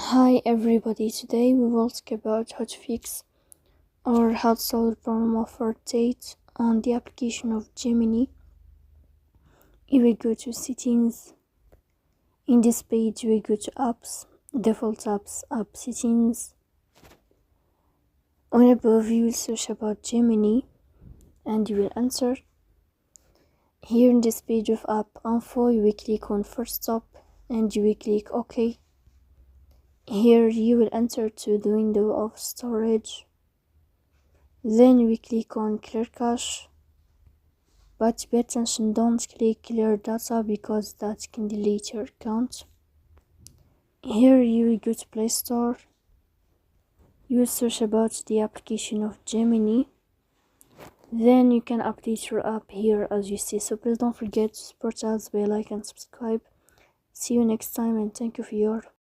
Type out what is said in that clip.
Hi everybody, today we will talk about how to fix or how to solve the problem of our date on the application of Gemini. If we go to settings, in this page we go to apps, default apps, app settings. On above you will search about Gemini and you will enter. Here in this page of app info you will click on first stop and you will click OK. Here you will enter to the window of storage. Then we click on clear cache, but pay attention, don't click clear data because that can delete your account. Here you will go to Play Store. You will search about the application of Gemini. Then you can update your app here as you see. So please don't forget to support us by like and subscribe. See you next time and thank you for your